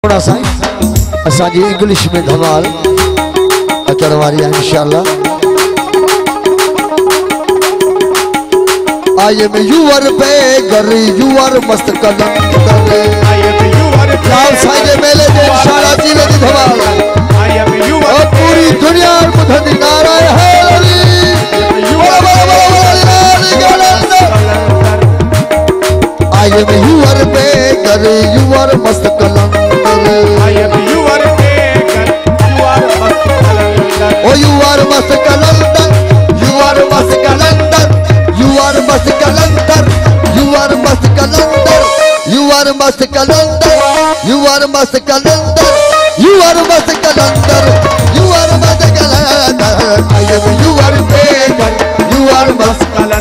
थोड़ा सा असांजी इंग्लिश में धमाल अचण वारी आहे इंशाअल्लाह। I am your beggar, you are मस्त कलंदर। लाल साजे मेले जे इंशाअल्लाह जिले दी धमाल। और पूरी दुनिया बुधंदी नारा है I am your beggar, you are मस्त कलंदर। Oh, you are mast kalandar, you are mast kalandar, you are mast kalandar, you are mast kalandar, you are mast kalandar, you are mast kalandar, you are mast kalandar, you are mast kalandar. I am you are beggar, you are mast kalandar.